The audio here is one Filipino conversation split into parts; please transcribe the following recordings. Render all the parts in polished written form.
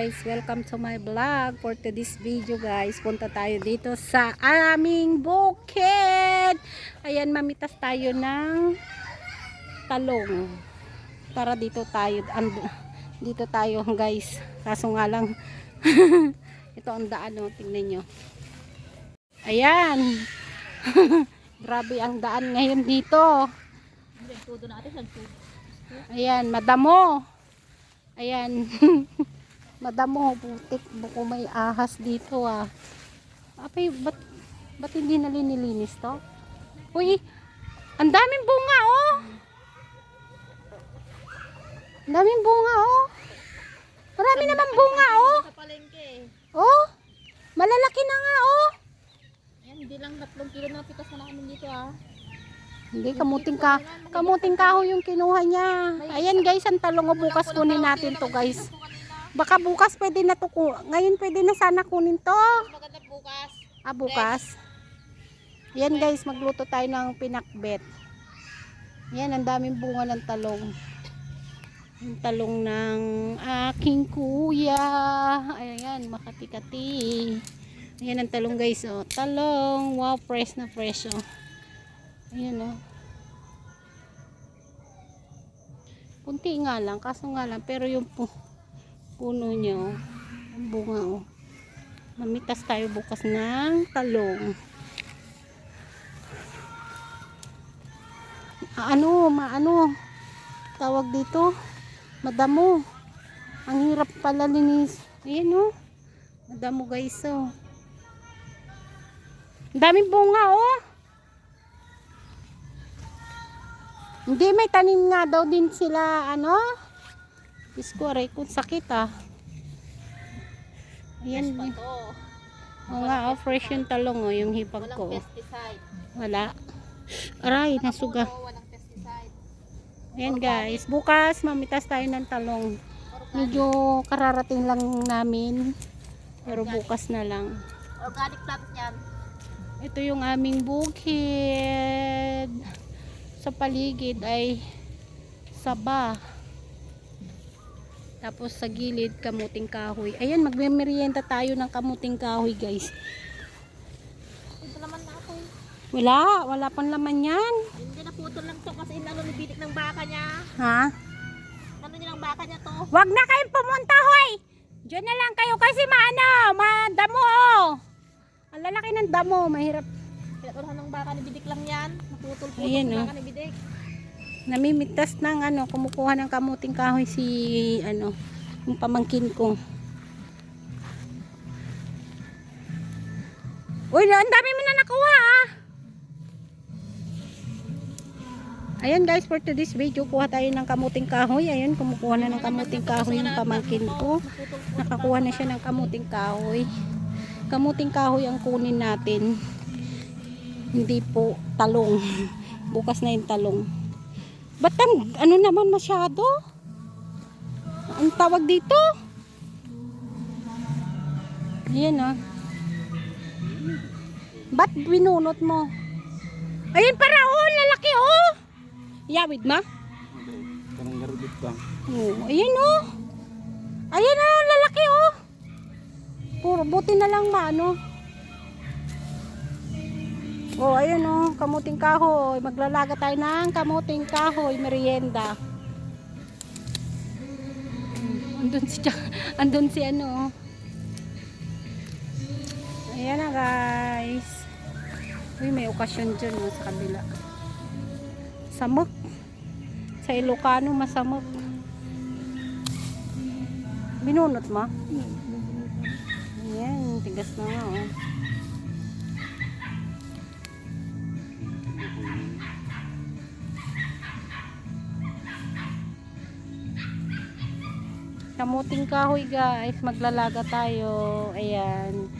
guys, welcome to my vlog. For today's video guys, punta tayo dito sa aming bukid. Ayan, mamitas tayo ng talong para dito tayo guys. Kaso nga lang ito ang daan, oh, tingnan nyo. Ayan. Grabe ang daan ngayon dito. Ayan, madamo. Ayan. Madamo, putik. Buko may ahas dito ah. Apay, ba't hindi nalinilis to? Uy, ang daming bunga oh. Ang daming bunga oh. Marami naman bunga oh. Oh, malalaki na nga oh. Ayan, hindi lang 3 kilo na pitas na namin dito ah. Hindi, kamuting kahoy yung kinuha niya. Ayan guys, ang talong o bukas kunin natin to guys. Baka bukas pwede na to. Ngayon pwede na sana kunin to. Maganda bukas. Ah, bukas. Ayan guys, magluto tayo ng pinakbet. Ayan, ang daming bunga ng talong. Yung talong ng aking kuya. Ayan, makati-kati. Ayan ang talong guys, oh. Talong, wow, fresh na fresh oh. Ayan o. Punti nga lang. Kaso nga lang. Pero yung puno niya o. Ang bunga o. Mamitas tayo bukas ng talong. Maano. Tawag dito. Madamo. Ang hirap pala linis. Ayan o. Madamo guys o. Ang daming bunga o. Hindi, may tanim nga daw din sila, ano? Isko, aray, kung sakit ah. Ayan. O nga, oh, fresh yung talong, oh, yung hipag ko. Walang pesticide. Wala. Aray, nasuga. Walang pesticide. Ayan guys, bukas mamitas tayo ng talong. Medyo kararating lang namin. Pero bukas na lang. Organic plant yan. Ito yung aming bukid. Sa paligid ay saba. Tapos sa gilid kamuting kahoy. Ayan, magmemerienda tayo ng kamuting kahoy guys. Ito naman na ako. Wala pang laman yan. Hindi na putol lang to kasi inano ni bidik ng baka niya. Ha? Ano niya ng baka niya to? Wag na kayong pumunta hoy. Diyan na lang kayo kasi madamo oh. Ang lalaki ng damo, mahirap. Pinatulhan ng baka ni bidik lang yan. Naputol-putol Ayan, ng oh. baka ni bidik. Namimitas ng kumukuha ng kamuting kahoy si yung pamangkin ko. Uy, ang dami mo na nakuha ah. Ayan guys, for today's video kuha tayo ng kamuting kahoy. Ayun, kumukuha na ng kamuting kahoy yung pamangkin ko. Nakakuha na siya ng kamuting kahoy. Kamuting kahoy ang kunin natin. Hindi po talong. Bukas na yung talong. Ba't ano naman masyado? Ang tawag dito? Ayan ah. Ba't binunot mo? Ayan para oh, lalaki oh. Yawid ma? Parang garudit lang. Oh, ayan oh. Ayan oh, lalaki oh. Puro buti na lang maano. Oh, ayun oh, kamuting kahoy. Maglalaga tayo ng kamuting kahoy, merienda. Andun si ano. Ayan na guys. Uy, may okasyon dyan oh, sa kabila. Samok. Sa Ilocano, masamok. Binunot mo? Ayan, tigas na nga oh. Kamuting kahoy guys, maglalaga tayo. Ayan,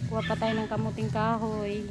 kuha pa tayo ng kamuting kahoy.